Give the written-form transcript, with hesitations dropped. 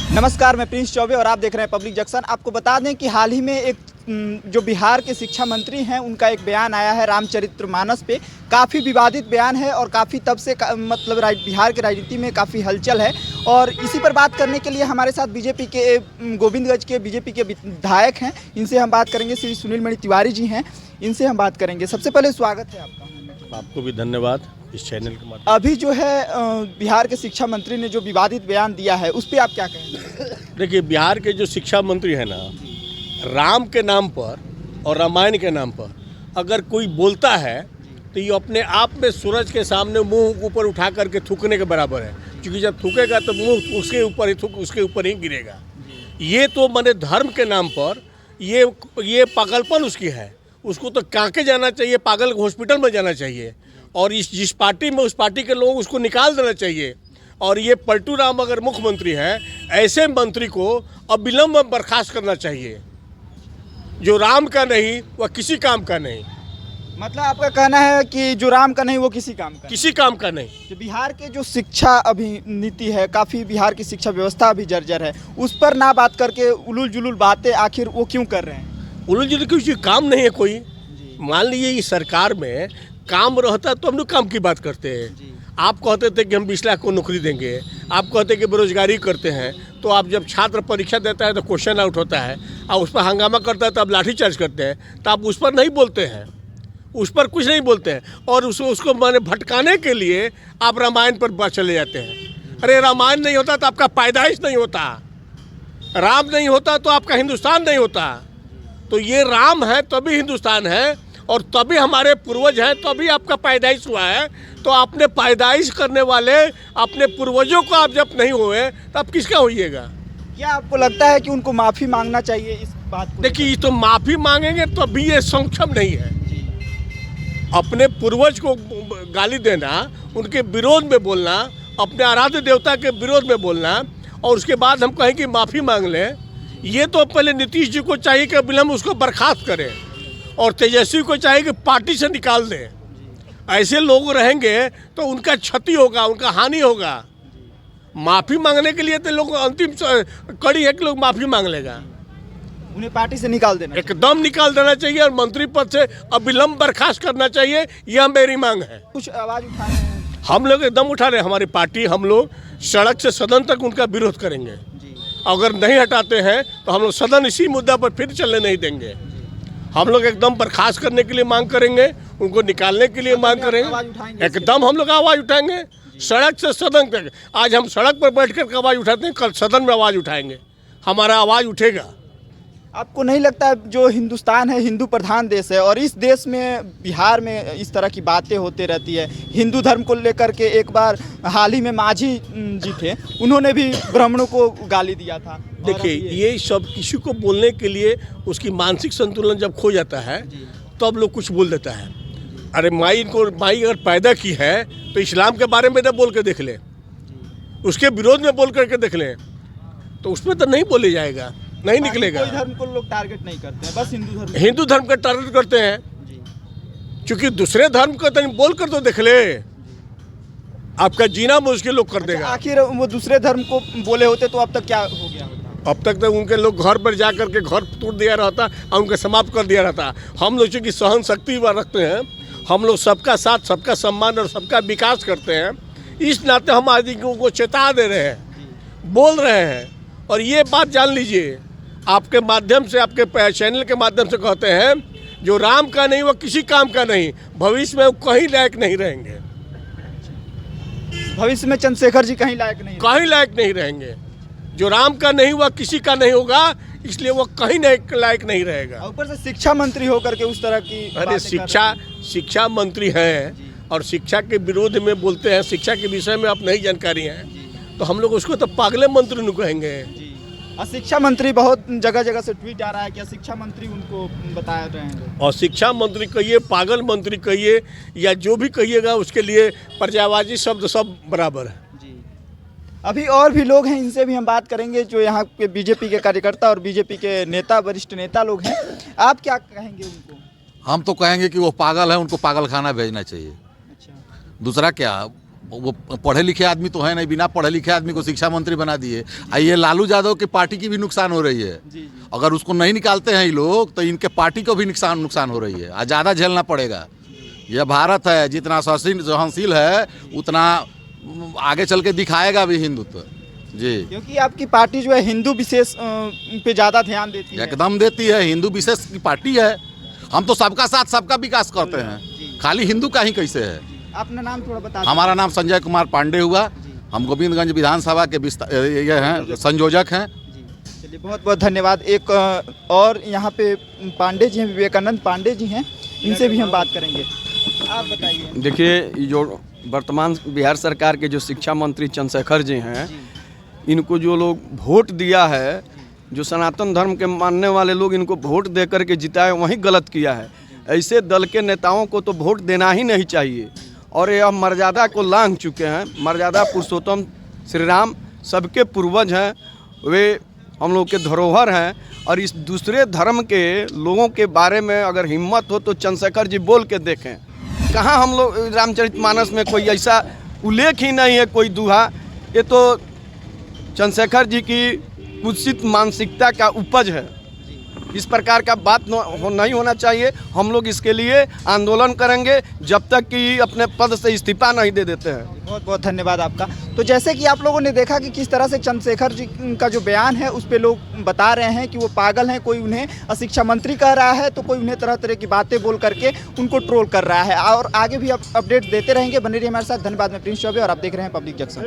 नमस्कार, मैं प्रिंस चौबे और आप देख रहे हैं पब्लिक जंक्शन। आपको बता दें कि हाल ही में एक जो बिहार के शिक्षा मंत्री हैं उनका एक बयान आया है रामचरितमानस पे। काफ़ी विवादित बयान है और काफ़ी तब से मतलब बिहार की राजनीति में काफ़ी हलचल है। और इसी पर बात करने के लिए हमारे साथ बीजेपी के गोविंदगंज के बीजेपी के विधायक हैं, इनसे हम बात करेंगे। श्री सुनील मणि तिवारी जी हैं, इनसे हम बात करेंगे। सबसे पहले स्वागत है आपका। आपको भी धन्यवाद इस चैनल के माध्यम। अभी जो है बिहार के शिक्षा मंत्री ने जो विवादित बयान दिया है उस पर आप क्या कहेंगे? देखिए, बिहार के जो शिक्षा मंत्री है ना, राम के नाम पर और रामायण के नाम पर अगर कोई बोलता है तो ये अपने आप में सूरज के सामने मुंह ऊपर उठा करके थूकने के बराबर है, क्योंकि जब थूकेगा तो मुंह उसके ऊपर ही गिरेगा। ये तो मैंने धर्म के नाम पर ये पागलपन उसकी है। उसको तो कांके जाना चाहिए, पागल हॉस्पिटल में जाना चाहिए। और जिस पार्टी में उस पार्टी के लोग उसको निकाल देना चाहिए। और ये पलटू राम अगर मुख्यमंत्री है, ऐसे मंत्री को अविलंब बर्खास्त करना चाहिए। जो राम का नहीं वह किसी काम का नहीं। मतलब आपका कहना है कि जो राम का नहीं वो किसी काम का किसी काम का नहीं। जो बिहार के जो शिक्षा अभी नीति है, काफ़ी बिहार की शिक्षा व्यवस्था अभी जर्जर है, उस पर ना बात करके उलूल जुलूल बातें आखिर वो क्यों कर रहे हैं? उलझ जुलझ कुछ काम नहीं है कोई। मान लीजिए इस सरकार में काम रहता तो हम लोग काम की बात करते हैं। आप कहते थे कि हम 20 लाख को नौकरी देंगे, आप कहते कि बेरोजगारी करते हैं, तो आप जब छात्र परीक्षा देता है तो क्वेश्चन आउट होता है और उस पर हंगामा करता है तो आप लाठीचार्ज करते हैं, तो आप उस पर नहीं बोलते हैं, उस पर कुछ नहीं बोलते हैं। और उसको मैंने भटकाने के लिए आप रामायण पर चले जाते हैं। अरे रामायण नहीं होता तो आपका पैदाइश नहीं होता, राम नहीं होता तो आपका हिंदुस्तान नहीं होता। तो ये राम है तभी हिंदुस्तान है, और तभी हमारे पूर्वज हैं, तभी आपका पैदाइश हुआ है। तो आपने पैदाइश करने वाले अपने पूर्वजों को आप जब नहीं हुए तो आप किसका होइएगा? क्या आपको लगता है कि उनको माफ़ी मांगना चाहिए इस बात को? देखिए, तो माफ़ी मांगेंगे तो अभी ये सक्षम नहीं है। अपने पूर्वज को गाली देना, उनके विरोध में बोलना, अपने आराध्य देवता के विरोध में बोलना, और उसके बाद हम कहें कि माफ़ी मांग लें, ये तो पहले नीतीश जी को चाहिए कि विलम्ब उसको बर्खास्त करें, और तेजस्वी को चाहिए कि पार्टी से निकाल दें। ऐसे लोग रहेंगे तो उनका क्षति होगा, उनका हानि होगा। माफ़ी मांगने के लिए तो लोग अंतिम कड़ी है कि लोग माफ़ी मांग लेगा। उन्हें पार्टी से निकाल देना, एकदम निकाल देना चाहिए और मंत्री पद से अविलंब बर्खास्त करना चाहिए। यह मेरी मांग है। कुछ आवाज़ उठा रहे हैं? हम लोग एकदम उठा रहे हैं। हमारी पार्टी, हम लोग सड़क से सदन तक उनका विरोध करेंगे। अगर नहीं हटाते हैं तो हम लोग सदन इसी मुद्दा पर फिर चलने नहीं देंगे। हम लोग एकदम बर्खास्त करने के लिए मांग करेंगे, उनको निकालने के लिए मांग करेंगे। एकदम हम लोग आवाज़ उठाएंगे सड़क से सदन तक। आज हम सड़क पर बैठ कर आवाज़ उठाते हैं, कल सदन में आवाज़ उठाएंगे, हमारा आवाज़ उठेगा। आपको नहीं लगता जो हिंदुस्तान है हिंदू प्रधान देश है, और इस देश में बिहार में इस तरह की बातें होती रहती है? हिंदू धर्म को लेकर के एक बार हाल ही में मांझी जी थे, उन्होंने भी ब्राह्मणों को गाली दिया था। देखिए, ये सब किसी को बोलने के लिए उसकी मानसिक संतुलन जब खो जाता है तब लोग कुछ बोल देता है। अरे माई अगर पैदा की है तो इस्लाम के बारे में तो बोल के देख ले, उसके विरोध में बोल करके देख लें, तो उसमें तो नहीं बोले जाएगा, नहीं निकलेगा। कोई धर्म को लोग टारगेट नहीं करते हैं, बस हिंदू धर्म का टारगेट करते हैं। क्योंकि दूसरे धर्म का तो बोल कर तो देख ले, आपका जीना मुश्किल लोग कर देगा। आखिर वो दूसरे धर्म को बोले होते तो अब तक क्या हो गया होता? अब तक तो उनके लोग घर पर जा करके घर तोड़ दिया रहता और उनको समाप्त कर दिया रहता। हम लोग चूँकि सहन शक्ति रखते हैं, हम लोग सबका साथ, सबका सम्मान और सबका विकास करते हैं, इस नाते हम आदमी को चेता दे रहे हैं, बोल रहे हैं। और ये बात जान लीजिए, आपके माध्यम से, आपके चैनल के माध्यम से कहते हैं, जो राम का नहीं वो किसी काम का नहीं। भविष्य में वो कहीं लायक नहीं रहेंगे। भविष्य में चंद्रशेखर जी कहीं लायक नहीं रहेंगे। जो राम का नहीं वह किसी का नहीं होगा, इसलिए वो कहीं लायक नहीं रहेगा। ऊपर से शिक्षा मंत्री होकर के उस तरह की अरे शिक्षा मंत्री हैं और शिक्षा के विरोध में बोलते हैं, शिक्षा के विषय में आप नहीं जानकारी है तो हम लोग उसको तो पागले मंत्री नहीं कहेंगे। शिक्षा मंत्री बहुत जगह जगह से ट्वीट आ रहा है, क्या शिक्षा मंत्री उनको बता रहे हैं? और शिक्षा मंत्री कहिए, पागल मंत्री कहिए, या जो भी कहिएगा उसके लिए पर्यायवाची शब्द सब बराबर है। अभी और भी लोग हैं, इनसे भी हम बात करेंगे, जो यहाँ के बीजेपी के कार्यकर्ता और बीजेपी के नेता, वरिष्ठ नेता लोग हैं। आप क्या कहेंगे उनको? हम तो कहेंगे कि वो पागल है, उनको पागल खाना भेजना चाहिए। अच्छा। दूसरा क्या, वो पढ़े लिखे आदमी तो है नहीं, बिना पढ़े लिखे आदमी को शिक्षा मंत्री बना दिए। ये लालू यादव की पार्टी की भी नुकसान हो रही है। अगर उसको नहीं निकालते हैं ये लोग तो इनके पार्टी को भी नुकसान हो रही है और ज़्यादा झेलना पड़ेगा। यह भारत है, जितना सहनशील है उतना आगे चल के दिखाएगा भी हिंदुत्व जी। क्योंकि आपकी पार्टी जो है हिंदू विशेष पे ज़्यादा ध्यान देती है। एकदम देती है, हिंदू विशेष की पार्टी है। हम तो सबका साथ सबका विकास करते हैं, खाली हिंदू का ही कैसे है। अपना नाम थोड़ा बता दें। हमारा नाम संजय कुमार पांडे हुआ, हम गोविंदगंज विधानसभा के ये हैं संयोजक हैं। चलिए बहुत बहुत धन्यवाद। एक और यहाँ पे पांडे जी हैं, विवेकानंद पांडे जी हैं, इनसे भी हम बात करेंगे। आप बताइए। देखिए, जो वर्तमान बिहार सरकार के जो शिक्षा मंत्री चंद्रशेखर जी हैं, इनको जो लोग वोट दिया है, जो सनातन धर्म के मानने वाले लोग इनको वोट दे करके जिताए, वही गलत किया है। ऐसे दल के नेताओं को तो वोट देना ही नहीं चाहिए और ये अब मर्यादा को लांघ चुके हैं। मर्यादा पुरुषोत्तम श्री राम सबके पूर्वज हैं, वे हम लोग के धरोहर हैं और इस दूसरे धर्म के लोगों के बारे में अगर हिम्मत हो तो चंद्रशेखर जी बोल के देखें। कहाँ हम लोग रामचरितमानस में कोई ऐसा उल्लेख ही नहीं है, कोई दुहा। ये तो चंद्रशेखर जी की कुत्सित मानसिकता का उपज है। इस प्रकार का बात नहीं होना चाहिए। हम लोग इसके लिए आंदोलन करेंगे जब तक कि अपने पद से इस्तीफा नहीं दे देते हैं। बहुत बहुत धन्यवाद आपका। तो जैसे कि आप लोगों ने देखा कि किस तरह से चंद्रशेखर जी का जो बयान है उस पे लोग बता रहे हैं कि वो पागल हैं। कोई उन्हें शिक्षा मंत्री कह रहा है तो कोई उन्हें तरह तरह की बातें बोल करके उनको ट्रोल कर रहा है। और आगे भी आप अपडेट देते रहेंगे, बने रहिए हमारे साथ। धन्यवाद। मैं प्रिंस चौबे और आप देख रहे हैं पब्लिक जंक्शन।